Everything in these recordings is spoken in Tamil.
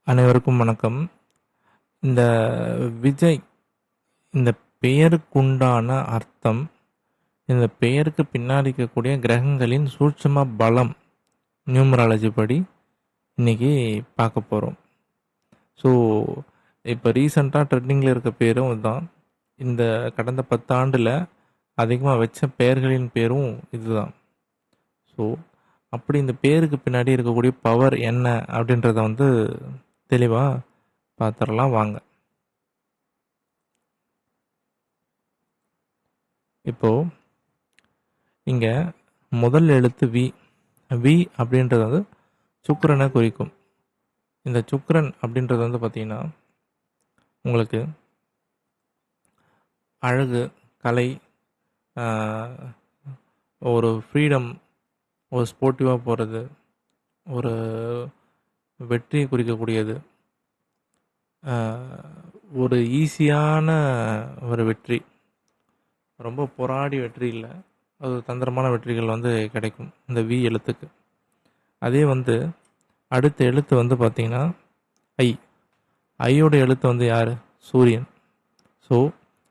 அனைவருக்கும் வணக்கம். இந்த விஜய் இந்த பெயருக்குண்டான அர்த்தம், இந்த பெயருக்கு பின்னாடி இருக்கக்கூடிய கிரகங்களின் சூட்சும பலம், நியூமராலஜி படி இன்னைக்கு பார்க்க போகிறோம். ஸோ இப்போ ரீசண்டாக ட்ரெண்டிங்கில் இருக்க பேரும் இதுதான். இந்த கடந்த 10 ஆண்டில் அதிகமாக வச்ச பெயர்களின் பேரும் இதுதான். ஸோ அப்படி இந்த பேருக்கு பின்னாடி இருக்கக்கூடிய பவர் என்ன அப்படின்றத வந்து தெளிவாக பார்த்துடலாம் வாங்க. இப்போ இங்கே முதல் எழுத்து வி. வி அப்படின்றது வந்து சுக்கிரனை குறிக்கும். இந்த சுக்கிரன் அப்படின்றது வந்து பார்த்திங்கன்னா உங்களுக்கு அழகு, கலை, ஒரு ஃப்ரீடம், ஒரு ஸ்போர்ட்டிவாக போகிறது, ஒரு வெற்றியை குறிக்கக்கூடியது, ஒரு ஈஸியான ஒரு வெற்றி, ரொம்ப போராடி வெற்றி இல்லை, அது தந்திரமான வெற்றிகள் வந்து கிடைக்கும் இந்த வி எழுத்துக்கு. அதே வந்து அடுத்த எழுத்து வந்து பார்த்திங்கன்னா ஐ. ஐயோட எழுத்து வந்து யார்? சூரியன். ஸோ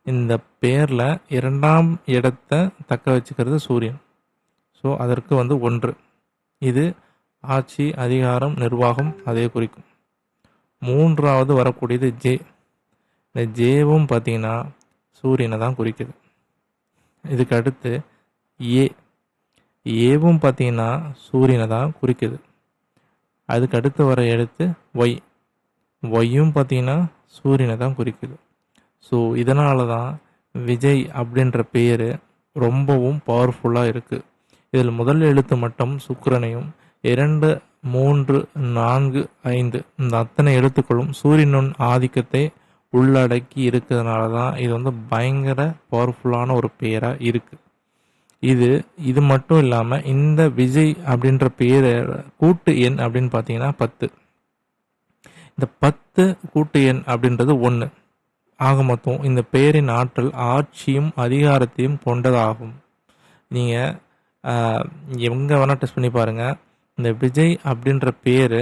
இந்த பேரில் 2ஆம் இடத்தை தக்க வச்சுக்கிறது சூரியன். ஸோ அதற்கு வந்து 1. இது ஆட்சி, அதிகாரம், நிர்வாகம் அதே குறிக்கும். 3ஆவது வரக்கூடியது ஜே. இந்த ஜேவும் பார்த்தீங்கன்னா சூரியனை தான் குறிக்குது. இதுக்கு அடுத்து ஏ. ஏவும் பார்த்தீங்கன்னா சூரியனை தான் குறிக்குது. அதுக்கு அடுத்து வர எழுத்து ஒய். ஒய்யும் பார்த்தீங்கன்னா சூரியனை தான் குறிக்குது. ஸோ இதனால தான் விஜய் அப்படின்ற பேர் ரொம்பவும் பவர்ஃபுல்லாக இருக்குது. இதில் முதல் எழுத்து மட்டும் சுக்கிரனையும், 2, 3, 4, 5 இந்த அத்தனை எழுத்துக்களும் சூரியனின் ஆதிக்கத்தை உள்ளடக்கி இருக்கிறதுனால தான் இது வந்து பயங்கர பவர்ஃபுல்லான ஒரு பெயராக இருக்குது. இது மட்டும் இல்லாமல் இந்த விஜய் அப்படின்ற பெயர் கூட்டு எண் அப்படின்னு பார்த்தீங்கன்னா 10. இந்த 10 கூட்டு எண் அப்படின்றது 1. ஆக மொத்தம் இந்த பெயரின் ஆற்றல் ஆட்சியும் அதிகாரத்தையும் கொண்டதாகும். நீங்கள் எங்கே வேணால் டெஸ்ட் பண்ணி பாருங்கள். இந்த விஜய் அப்படின்ற பேர்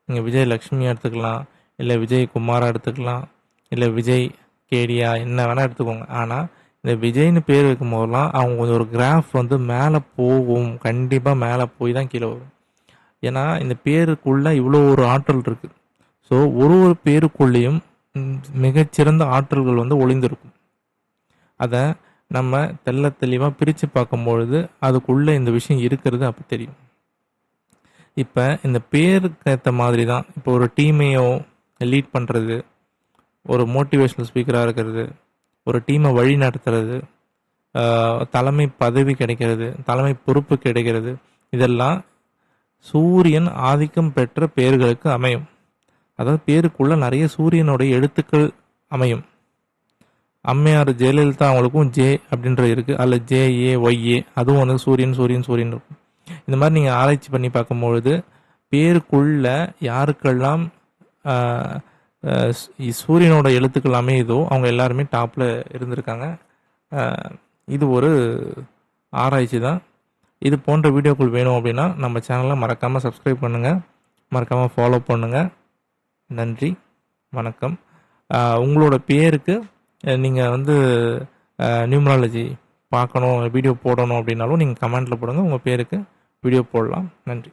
நீங்கள் விஜய் லக்ஷ்மியாக எடுத்துக்கலாம், இல்லை விஜய் குமாரா எடுத்துக்கலாம், இல்லை விஜய் கேடியா, என்ன வேணால் எடுத்துக்கோங்க. ஆனால் இந்த விஜய்னு பேர் வைக்கும் போதெல்லாம் அவங்க கொஞ்சம் ஒரு கிராஃப் வந்து மேலே போகும். கண்டிப்பாக மேலே போய் தான் கீழே வரும். ஏன்னா இந்த பேருக்குள்ளே இவ்வளோ ஒரு ஆற்றல் இருக்குது. ஸோ ஒரு பேருக்குள்ளேயும் மிகச்சிறந்த ஆற்றல்கள் வந்து ஒளிந்திருக்கும். அதை நம்ம தெளிவாக பிரித்து பார்க்கும்பொழுது அதுக்குள்ளே இந்த விஷயம் இருக்கிறது அப்போ தெரியும். இப்போ இந்த பேருக்கு ஏற்ற மாதிரி தான் இப்போ ஒரு டீமையோ லீட் பண்ணுறது, ஒரு மோட்டிவேஷ்னல் ஸ்பீக்கராக இருக்கிறது, ஒரு டீமை வழி நடத்துறது, தலைமை பதவி கிடைக்கிறது, தலைமை பொறுப்பு கிடைக்கிறது, இதெல்லாம் சூரியன் ஆதிக்கம் பெற்ற பேர்களுக்கு அமையும். அதாவது பேருக்குள்ள நிறைய சூரியனுடைய எழுத்துக்கள் அமையும். அம்மையார் ஜெயலலிதா அவங்களுக்கும் ஜே அப்படின்ற இருக்குது, அதில் ஜேஏ ஒய்ஏ, அதுவும் வந்து சூரியன் சூரியன் சூரியன் இருக்கும். இந்த மாதிரி நீங்கள் ஆராய்ச்சி பண்ணி பார்க்கும்பொழுது பேருக்குள்ள யாருக்கெல்லாம் சூரியனோட எழுத்துக்கள் அமையுதோ அவங்க எல்லாருமே டாப்பில் இருந்திருக்காங்க. இது ஒரு ஆராய்ச்சி தான். இது போன்ற வீடியோக்கள் வேணும் அப்படின்னா நம்ம சேனலை மறக்காமல் சப்ஸ்கிரைப் பண்ணுங்கள், மறக்காமல் ஃபாலோ பண்ணுங்கள். நன்றி, வணக்கம். உங்களோட பேருக்கு நீங்கள் வந்து நியூமராலஜி பார்க்கணும், வீடியோ போடணும் அப்படின்னாலும் நீங்கள் கமெண்ட்டில் போடுங்க. உங்கள் பேருக்கு வீடியோ போடலாம். நன்றி.